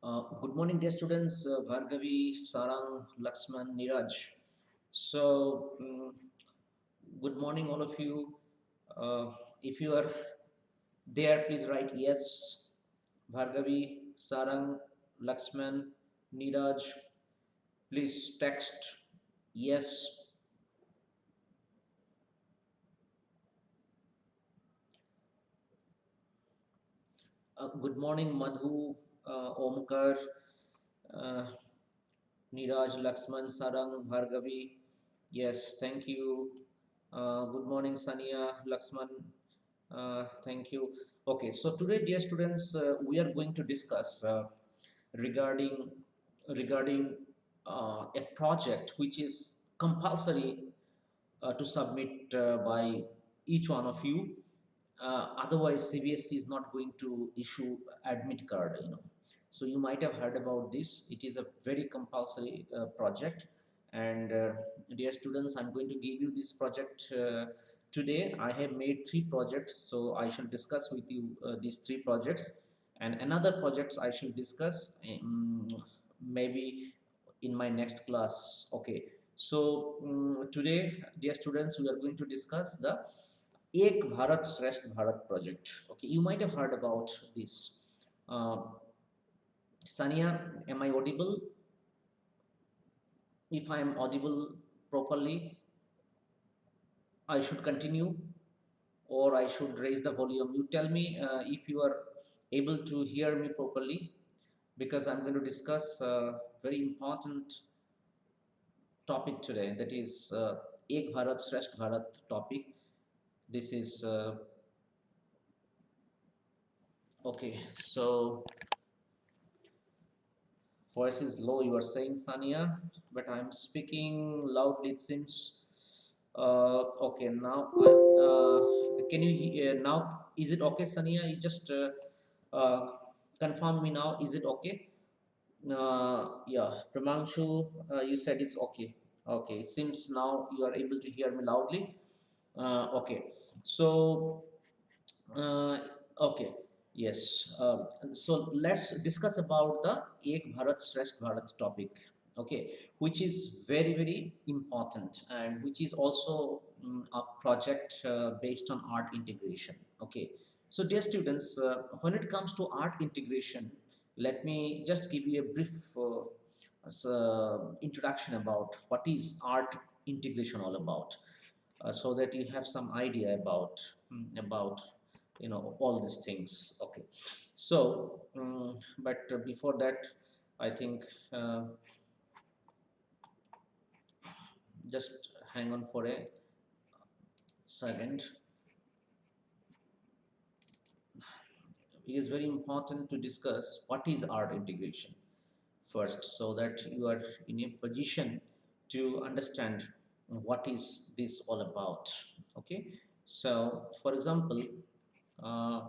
Good morning, dear students. Bhargavi, Sarang, Laxman, Niraj. So, good morning, all of you. If you are there, please write yes. Bhargavi, Sarang, Laxman, Niraj, please text yes. Good morning, Madhu, Omkar, uh, Niraj, Laxman, Sarang, Bhargavi. Yes, thank you. Good morning, Sania, Laxman. Thank you. Okay, so today, dear students, we are going to discuss regarding regarding a project which is compulsory to submit by each one of you. Otherwise, CBSE is not going to issue admit card. So you might have heard about this. It is a very compulsory project, and dear students, I'm going to give you this project today. I have made three projects, so I shall discuss with you these three projects, and another projects I shall discuss maybe in my next class. Okay, so today, dear students, we are going to discuss the Ek Bharat Shrestha Bharat project. Okay, you might have heard about this. Uh, Sania, am I audible? If I am audible properly, I should continue or I should raise the volume. You tell me if you are able to hear me properly, because I'm going to discuss a very important topic today, that is Ek Bharat Shrestha Bharat topic. This is okay. So voice is low, you are saying, Sania, but I'm speaking loudly, it seems. Okay, now can you hear now? Is it okay, Sania? You just uh, confirm me now. Is it okay? Yeah, Pramanshu, you said it's okay. Okay, it seems now you are able to hear me loudly. Okay, so uh, okay, yes. So let's discuss about the Ek Bharat Shrestha Bharat topic. Okay, which is very very important and which is also a project based on art integration. Okay, so dear students, when it comes to art integration, let me just give you a brief introduction about what is art integration all about, so that you have some idea about all these things. Okay, so but before that, I think just hang on for a second. It is very important to discuss what is art integration first, so that you are in a position to understand what is this all about. Okay, so for example, uh,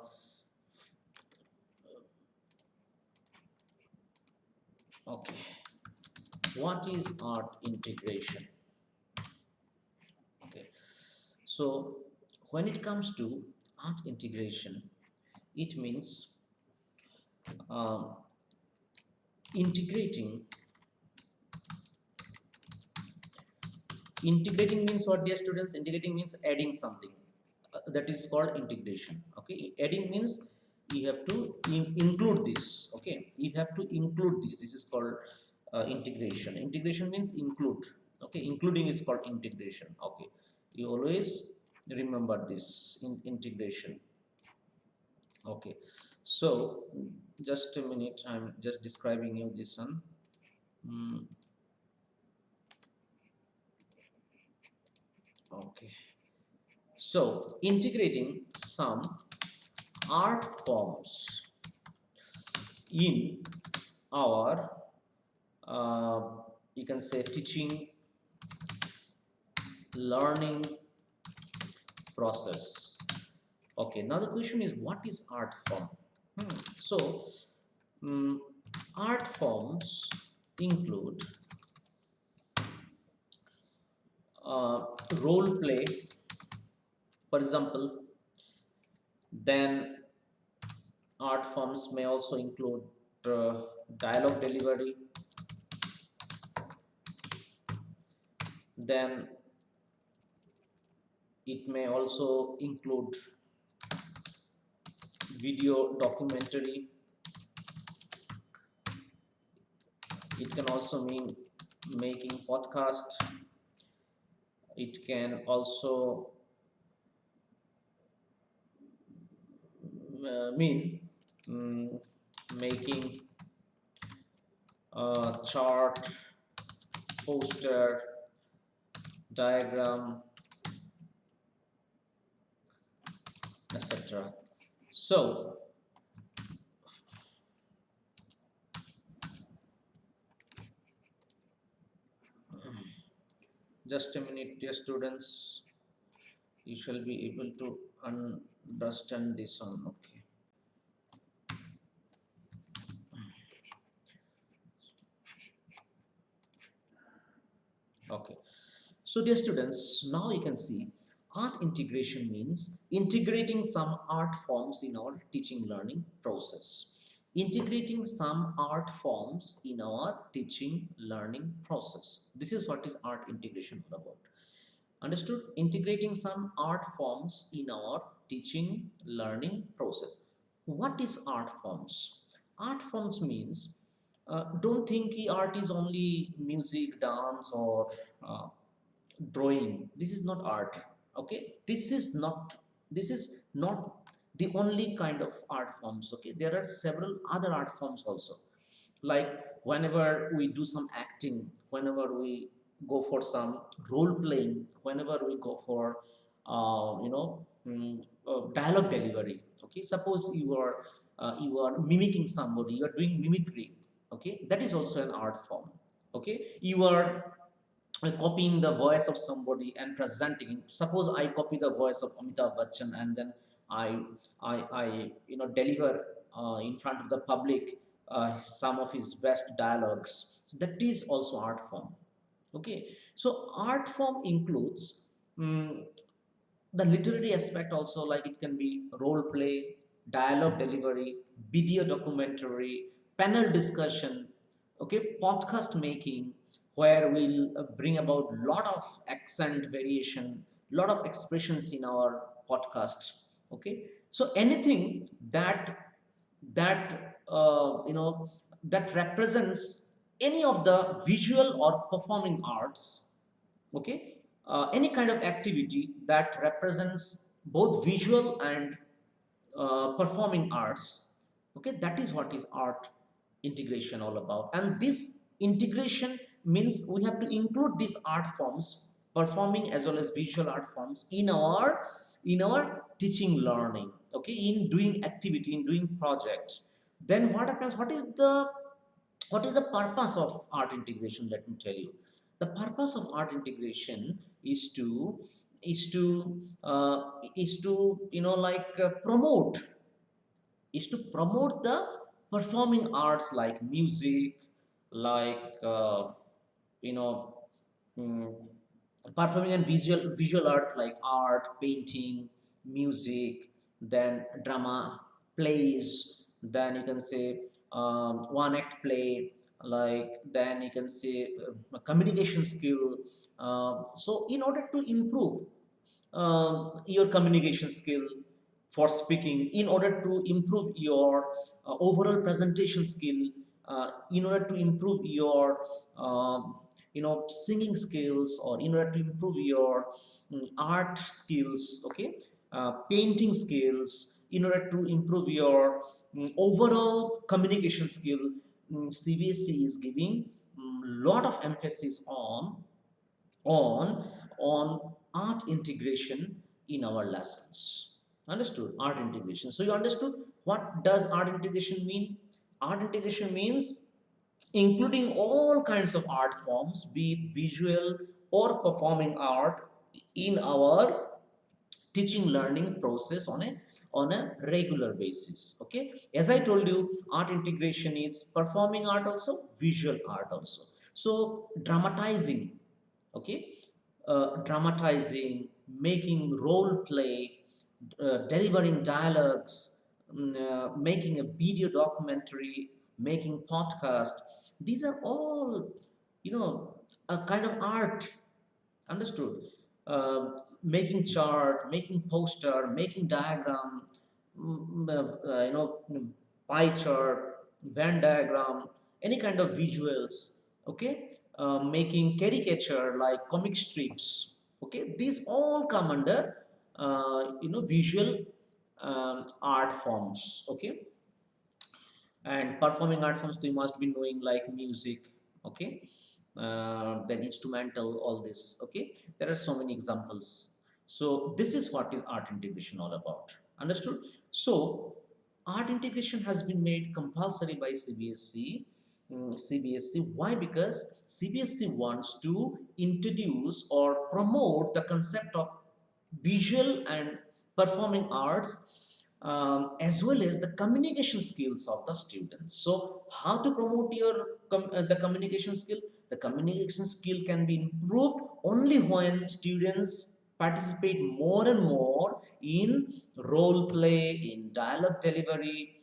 okay, what is art integration? Okay, so when it comes to art integration, it means um, integrating. Integrating means what, dear students? Integrating means adding something. That is called integration. Okay, adding means you have to include this. Okay, you have to include this. This is called integration. Integration means include. Okay, including is called integration. Okay, you always remember this in integration. Okay, so just a minute, I'm just describing you this one. Mm, okay, so integrating some art forms in our uh, you can say teaching learning process. Okay, now the question is, what is art form? So um, art forms include role play, for example. Then art forms may also include uh, dialogue delivery. Then it may also include video documentary. It can also mean making podcast. It can also mean mm, making a chart, poster, diagram, etc. So just a minute, dear students, you shall be able to understand this one. Okay. Okay. So dear students, now you can see art integration means integrating some art forms in our teaching learning process. Integrating some art forms in our teaching learning process. This is what is art integration all about. Understood? Integrating some art forms in our teaching learning process. What is art forms? Art forms means don't think art is only music, dance, or uh, drawing. This is not art. Okay, this is not the only kind of art forms. Okay, there are several other art forms also, like whenever we do some acting, whenever we go for some role playing, whenever we go for dialogue delivery. Okay, suppose you are mimicking somebody, you are doing mimicry. Okay, that is also an art form. Okay, you are copying the voice of somebody and presenting. Suppose I copy the voice of Amitabh Bachchan and then I deliver in front of the public some of his best dialogues. So that is also art form. Okay, so art form includes um, the literary aspect also, like it can be role play, dialogue delivery, video documentary, panel discussion, okay, podcast making, where we'll bring about lot of accent variation, lot of expressions in our podcast. Okay, so anything that that represents any of the visual or performing arts. Okay, any kind of activity that represents both visual and performing arts. Okay, that is what is art integration all about. And this integration means we have to include these art forms, performing as well as visual art forms, in our teaching learning. Okay, in doing activity, in doing project. Then what happens, what is the purpose of art integration? Let me tell you. The purpose of art integration is to is to uh, is to promote the performing arts, like music, like you know mm, performing and visual art, like art, painting, music, then drama, plays, then you can say one act play, like then you can say communication skill. So in order to improve your communication skill for speaking, in order to improve your overall presentation skill, in order to improve your singing skills, or in order to improve your art skills. Okay, painting skills, in order to improve your overall communication skill. CBSE is giving lot of emphasis on art integration in our lessons. Understood? Art integration. So you understood what does art integration mean? Art integration means including all kinds of art forms, be it visual or performing art, in our teaching learning process on a regular basis. Okay, as I told you, art integration is performing art also, visual art also. So dramatizing, okay, dramatizing, making role play, delivering dialogues, making a video documentary, making podcast. These are all, you know, a kind of art. Understood? Making chart, making poster, making diagram, pie chart, Venn diagram, any kind of visuals. Okay, making caricature like comic strips. Okay, these all come under visual art forms. Okay, and performing art forms you must be knowing like music. Okay, then instrumental, all this. Okay, there are so many examples. So this is what is art integration all about. Understood? So art integration has been made compulsory by CBSE. CBSE, why? Because CBSE wants to introduce or promote the concept of visual and performing arts, as well as the communication skills of the students. So how to promote the communication skill? The communication skill can be improved only when students participate more and more in role play, in dialogue delivery,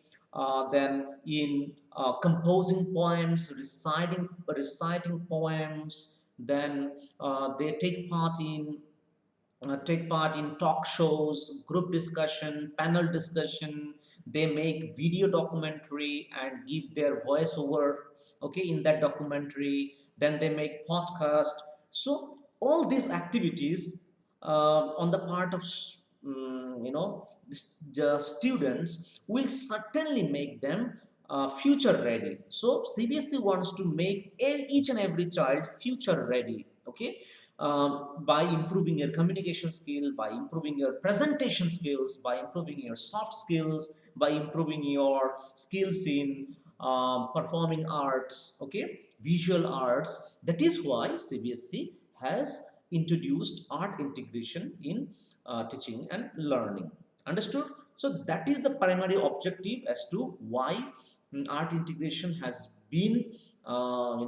then in composing poems, reciting poems. Then they take part in talk shows, group discussion, panel discussion. They make video documentary and give their voiceover, okay, in that documentary. Then they make podcast. So all these activities on the part of the students will certainly make them future ready. So CBSE wants to make each and every child future ready. Okay, by improving your communication skill, by improving your presentation skills, by improving your soft skills, by improving your skills in performing arts, okay, visual arts. That is why CBSE has introduced art integration in teaching and learning. Understood? So that is the primary objective as to why art integration has been, um,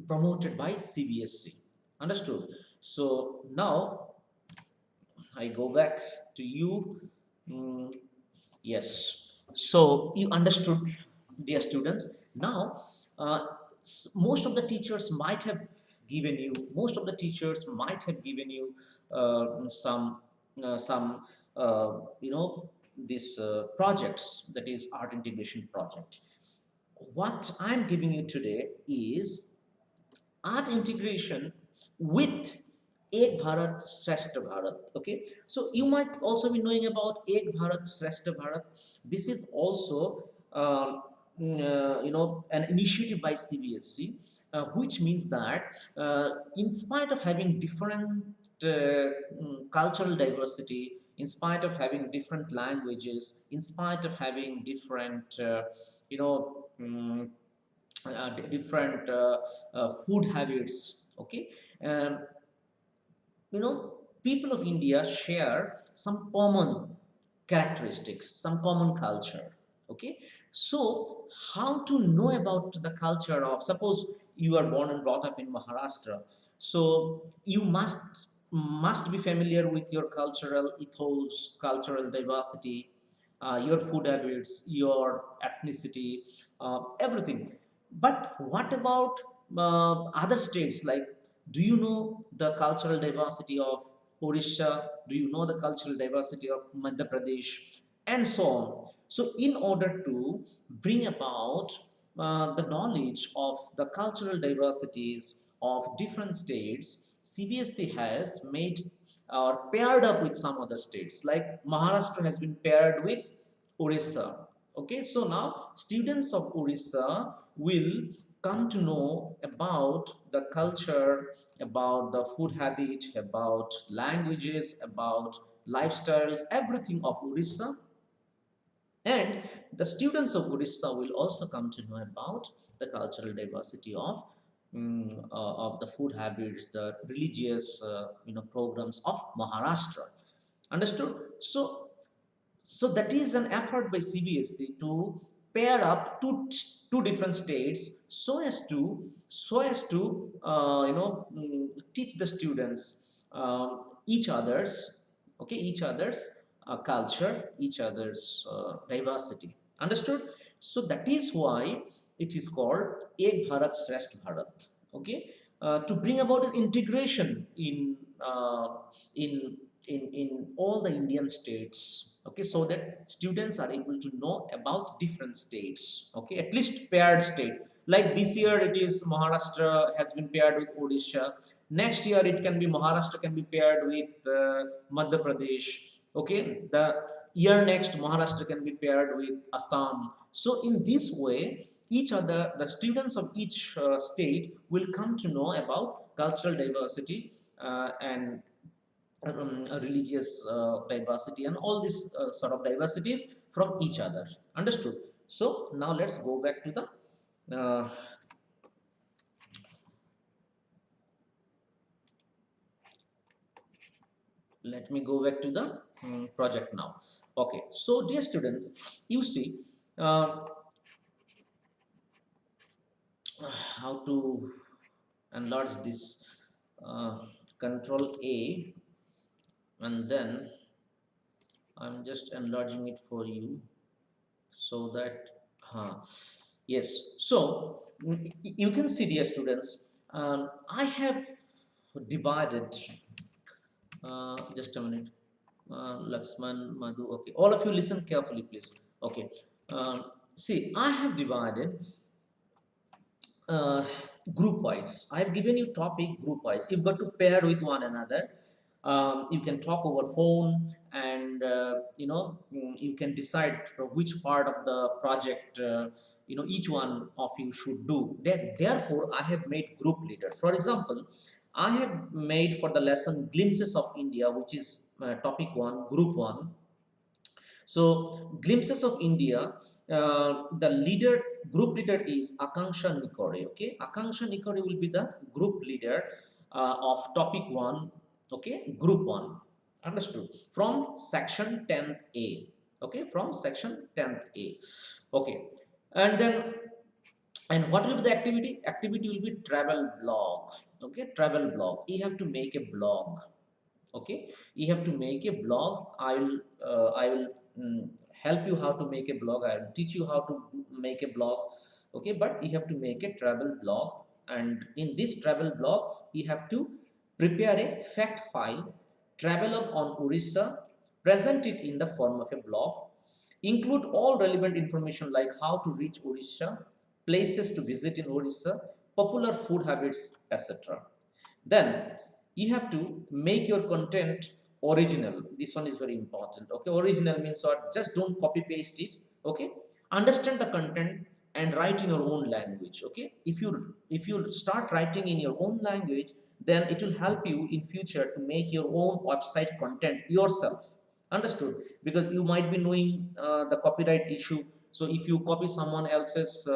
promoted by CBSE. Understood? So now I go back to you. Mm, yes. So you understood, dear students. Now, most of the teachers might have most of the teachers might have given you some, these projects, that is art integration project. What I'm giving you today is art integration with Ek Bharat Shrestha Bharat. Okay, so you might also be knowing about Ek Bharat Shrestha Bharat. This is also an initiative by CBSE, which means that in spite of having different cultural diversity, in spite of having different languages, in spite of having different you know. Um, different food habits. Okay, um, people of India share some common characteristics, some common culture. Okay, so how to know about the culture of, suppose you are born and brought up in Maharashtra, so you must be familiar with your cultural ethos, cultural diversity, your food habits, your ethnicity, everything. But what about other states? Like, do you know the cultural diversity of Orissa? Do you know the cultural diversity of Madhya Pradesh? And so on. So, in order to bring about the knowledge of the cultural diversities of different states, CBSE has made or paired up with some other states. Like Maharashtra has been paired with Orissa. Okay, so now students of Orissa will come to know about the culture, about the food habit, about languages, about lifestyles, everything of Orissa. And the students of Orissa will also come to know about the cultural diversity of the food habits, the religious programs of Maharashtra. Understood? So that is an effort by CBSE to pair up two different states so as to teach the students each other's, okay, each other's culture, each other's diversity. Understood? So that is why it is called Ek Bharat Shresth Bharat. Okay, to bring about an integration in in all the Indian states. Okay, so that students are able to know about different states. Okay, at least paired state. Like this year, it is Maharashtra has been paired with Odisha. Next year, it can be Maharashtra can be paired with Madhya Pradesh. Okay, the year next Maharashtra can be paired with Assam. So in this way, each other, the students of each state will come to know about cultural diversity and religious diversity and all these sort of diversities from each other. Understood? So now let's go back to the let me go back to the project now. Okay, so dear students, you see uh, how to enlarge this. Control A, and then I'm just enlarging it for you so that yes, so you can see, dear students, I have divided just a minute, Laxman, Madhu. Okay, all of you listen carefully, please. Okay, see, I have divided uh, group wise. I have given you topic group wise. You've got to pair with one another. You can talk over phone, and you can decide which part of the project each one of you should do. Therefore, I have made group leader. For example, I have made for the lesson glimpses of India, which is topic one, group one. So, glimpses of India. The group leader is Akanksha Nikore. Okay, Akanksha Nikore will be the group leader of topic one. Okay, group one. Understood? From section 10th A. Okay, from section 10th A. Okay, and then what will be the activity? Activity will be travel blog. Okay, travel blog. You have to make a blog. Okay, you have to make a blog. I will help you how to make a blog. I will teach you how to make a blog. Okay, but you have to make a travel blog, and in this travel blog you have to prepare a fact file, travelogue on Orissa, present it in the form of a blog, include all relevant information like how to reach Orissa, places to visit in Orissa, popular food habits, etc. Then you have to make your content original. This one is very important. Okay, original means what? Just don't copy paste it. Okay, understand the content and write in your own language. Okay, if you start writing in your own language, then it will help you in future to make your own website content yourself. Understood? Because you might be knowing the copyright issue. So if you copy someone else's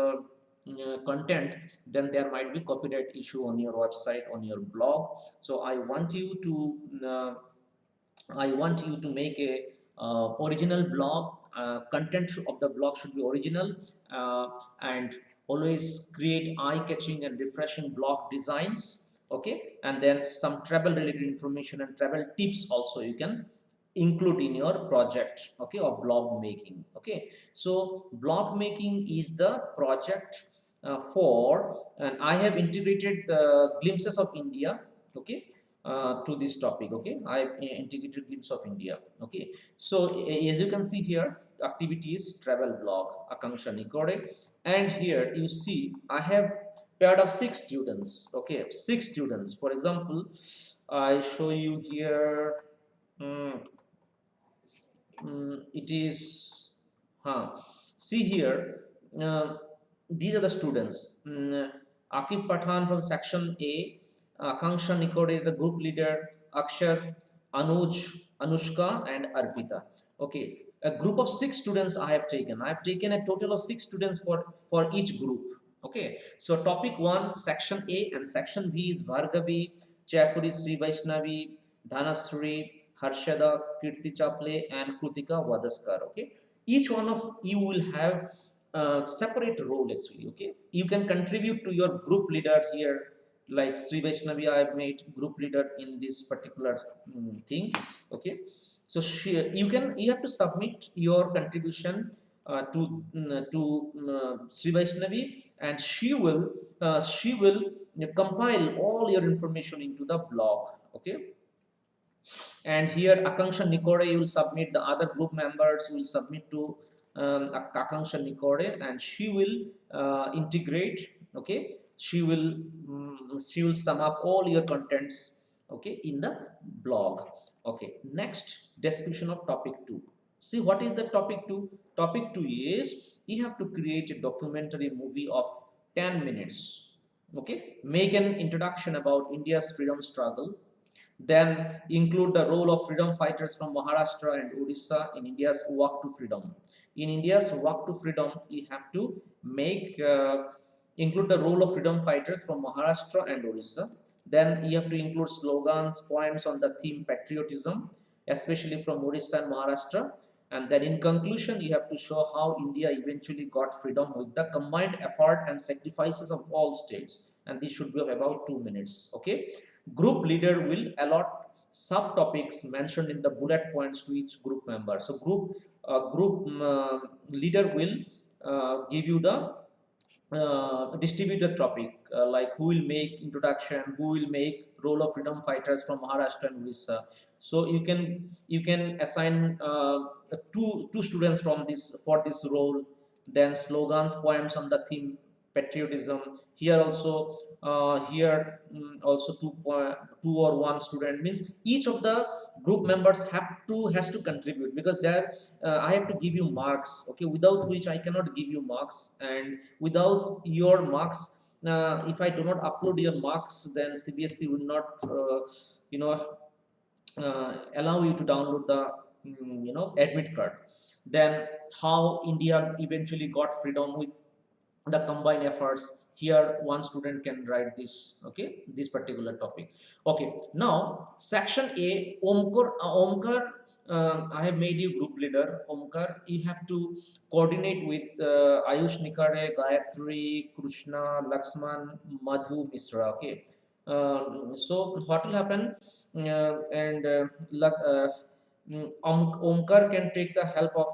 content, then there might be copyright issue on your website, on your blog. So I want you to make a original blog. Content of the blog should be original, and always create eye-catching and refreshing blog designs. Okay, and then some travel related information and travel tips also you can include in your project. Okay, or blog making. Okay, so blog making is the project and I have integrated the glimpses of India. Okay, to this topic. Okay, I have integrated glimpse of India. Okay, so as you can see here, activities travel blog Akanksha Nikore, and here you see I have paired of 6 students. Okay, 6 students. For example, I show you here. mm, it is see here, uh, these are the students. Akif Pathan from section A, Akanksha Nikode is the group leader, Akshar, Anuj, Anushka, and Arpita. Okay, a group of 6 students I have taken a total of 6 students for each group. Okay, so topic 1, section A, and section B is Bhargavi, Chapuri Sri Vaishnavi, Dhanasri, Harshada, Kirti Chaple, and Krutika Vadaskar. Okay, each one of you will have a separate role actually. Okay, you can contribute to your group leader here. Like Sri Vaishnavi, I have made group leader in this particular thing. Okay, so you have to submit your contribution Sri Vaishnavi, and she will compile all your information into the blog. Okay, and here Akanksha Nikore, you will submit, the other group members will submit to Akanksha Nikore, and she will integrate. Okay, she will sum up all your contents, okay, in the blog. Okay, next, description of topic 2. See, what is the topic 2? Topic 2 is you have to create a documentary movie of 10 minutes. Okay, make an introduction about India's freedom struggle, then include the role of freedom fighters from Maharashtra and Odisha in India's walk to freedom. In India's walk to freedom, you have to make include the role of freedom fighters from Maharashtra and Odisha. Then you have to include slogans, poems on the theme patriotism, especially from Odisha and Maharashtra. And then in conclusion, you have to show how India eventually got freedom with the combined effort and sacrifices of all states. And this should be of about 2 minutes. Okay. Group leader will allot subtopics mentioned in the bullet points to each group member. So group leader will give you the distributed topic, like who will make introduction, who will make role of freedom fighters from Maharashtra and Odisha. So you can assign two students from this for this role. Then slogans, poems on the theme patriotism. Here also also two or one student, means each of the group members has to contribute, because there I have to give you marks, okay, without which I cannot give you marks. And without your marks, if I do not upload your marks, then CBSE will not you know allow you to download the admit card. Then how India eventually got freedom with the combined efforts. Here one student can write this, okay, this particular topic. Okay, now section A, Omkar, I have made you group leader. Omkar, you have to coordinate with Ayush Nikare, Gayatri, Krishna, Laxman, Madhu, Misra. Okay, so what will happen, and Omkar can take the help of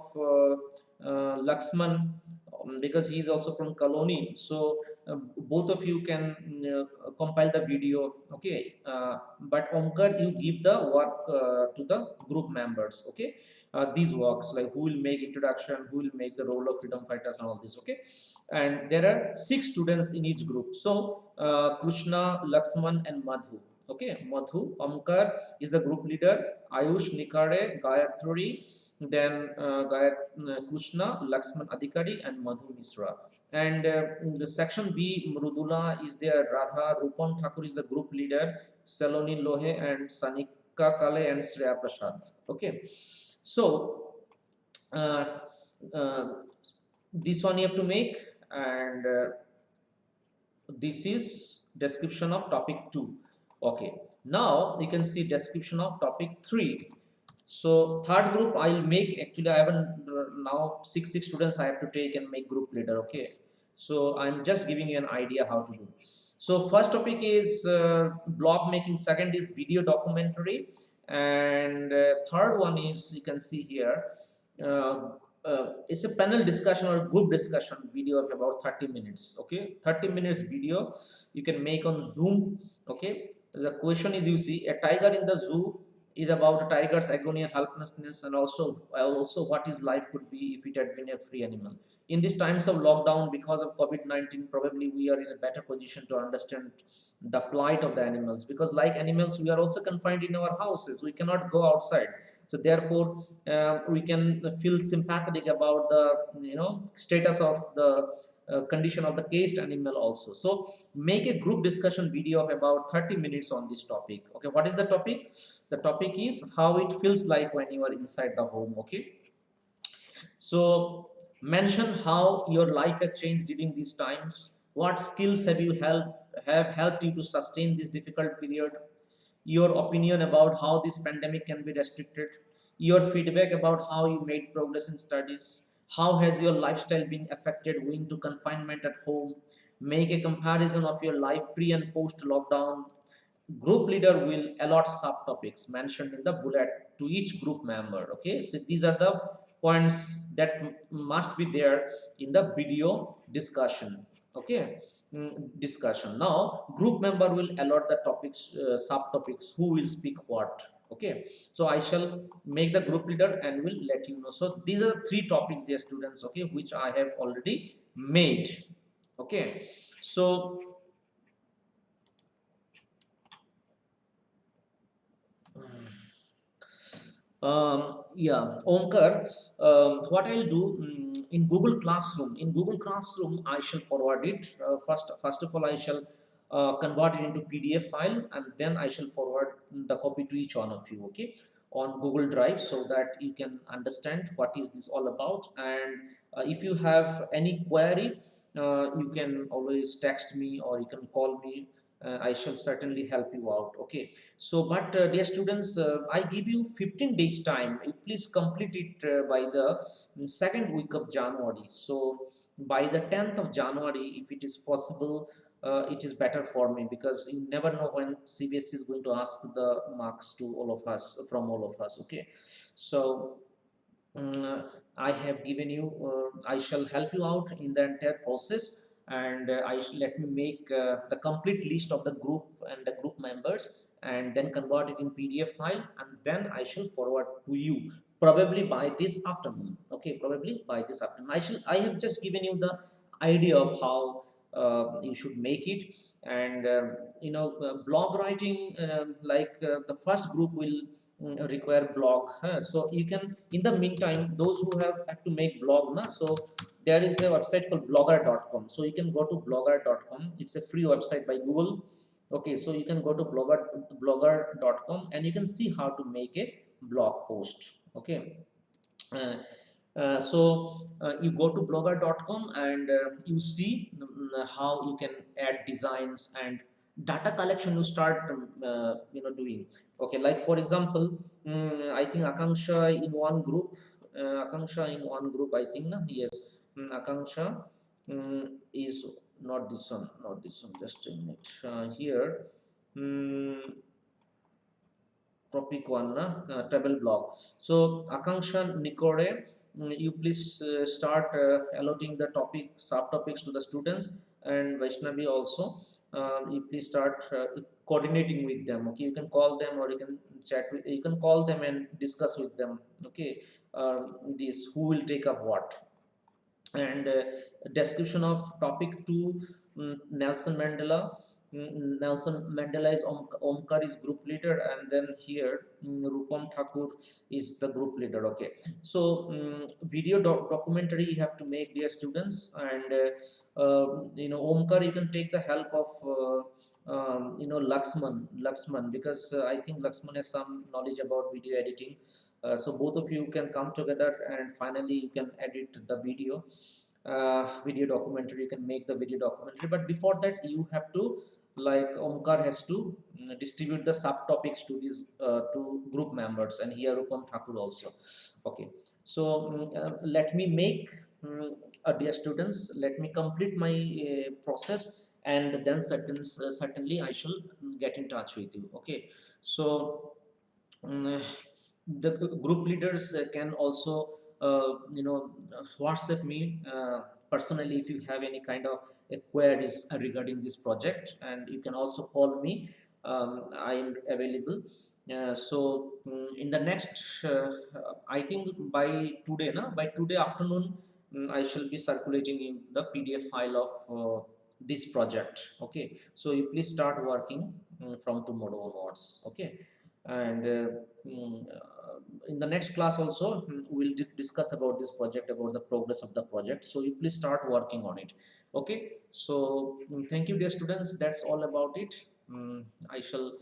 Laxman, because he is also from Colony. So both of you can compile the video. Okay, but Omkar, you give the work to the group members. Okay, these works, like who will make introduction, who will make the role of freedom fighters, and all this. Okay, and there are 6 students in each group. So Krishna, Laxman, and Madhu. Okay, Madhu, Omkar is the group leader. Ayush, Nikare, Gayatri, then Krishna, Laxman Adhikari, and Madhu Misra. And in the section B, Mrudula is there, Radha, Rupam Thakur is the group leader, Saloni Lohe, and Sanika Kale, and Shreya Prasad. Okay, so uh, uh, this one you have to make, and this is description of topic 2. Okay, now you can see description of topic 3. So third group I'll make, actually I haven't now six students I have to take and make group leader. Okay, so I'm just giving you an idea how to do. So first topic is blog making, second is video documentary, and third one is, you can see here, uh, it's a panel discussion or group discussion video of about 30 minutes. Okay, 30 minutes video you can make on Zoom. Okay, the question is, you see, a tiger in the zoo is about a tiger's agony and helplessness, and also what his life could be if it had been a free animal. In these times of lockdown because of COVID-19, probably we are in a better position to understand the plight of the animals, because like animals, we are also confined in our houses, we cannot go outside. So therefore we can feel sympathetic about the status of the condition of the caged animal also. So make a group discussion video of about 30 minutes on this topic. Okay, what is the topic? The topic is how it feels like when you are inside the home. Okay, so mention how your life has changed during these times. What skills have helped you to sustain this difficult period? Your opinion about how this pandemic can be restricted, your feedback about how you made progress in studies, how has your lifestyle been affected owing to confinement at home, make a comparison of your life pre and post lockdown. Group leader will allot subtopics mentioned in the bullet to each group member. Okay, so these are the points that must be there in the video discussion. Okay. Discussion. Now group member will allot the topics, subtopics, who will speak what. Okay, so I shall make the group leader and will let you know. So these are three topics, dear students, okay, which I have already made. Okay, so yeah, Omkar, what I'll do, in Google Classroom. In Google Classroom, I shall forward it. First of all, I shall convert it into PDF file, and then I shall forward the copy to each one of you. Okay, on Google Drive, so that you can understand what is this all about. And if you have any query, you can always text me or you can call me. I shall certainly help you out. Okay, so but dear students, I give you 15 days time. You please complete it by the second week of January. So by the 10th of January, if it is possible, it is better for me, because you never know when CBSE is going to ask the marks to all of us, from all of us. Okay, so I have given you, I shall help you out in the entire process, and let me make the complete list of the group and the group members, and then convert it in PDF file, and then I shall forward to you probably by this afternoon. Okay, probably by this afternoon. I have just given you the idea of how you should make it, and blog writing, the first group will require blog, huh? So you can, in the meantime, those who have to make blog na, so there is a website called blogger.com, so you can go to blogger.com. It's a free website by Google. Okay, so you can go to blogger.com and you can see how to make a blog post. Okay, uh, you go to blogger.com and you see how you can add designs and data collection. You start doing. Okay, like for example, I think Akanksha in one group, I think, na? Yes, Akanksha is not this one, just a minute, here, um, topic one, travel blog. So Akanksha Nikore, you please start allotting the topic subtopics to the students, and Vaishnavi also. You please start coordinating with them. Okay, you can call them or you can chat with, you can call them and discuss with them. Okay, this who will take up what, and description of topic 2, Nelson Mandela. Nelson Mandela is Omkar is group leader, and then here Rupam Thakur is the group leader. Okay, so video documentary you have to make, dear students, and Omkar, you can take the help of Laxman, because I think Laxman has some knowledge about video editing. So both of you can come together and finally you can edit the video documentary. You can make the video documentary, but before that you have to, like Omkar has to distribute the subtopics to these to group members, and here Rupam Thakur also. Okay, so let me make, dear students, let me complete my process, and then certainly I shall get in touch with you. Okay, so Mm, the group leaders can also WhatsApp me personally if you have any kind of queries regarding this project, and you can also call me. I am available. In the next, I think by today afternoon, I shall be circulating in the PDF file of this project. Okay, so you please start working from tomorrow onwards. Okay, and in the next class also, we'll discuss about this project, about the progress of the project, so you please start working on it. Okay, so thank you, dear students, that's all about it. I shall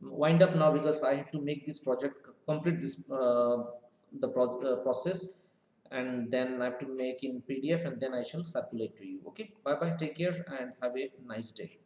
wind up now, because I have to make this project, complete this process, and then I have to make in PDF, and then I shall circulate to you. Okay, bye bye, take care and have a nice day.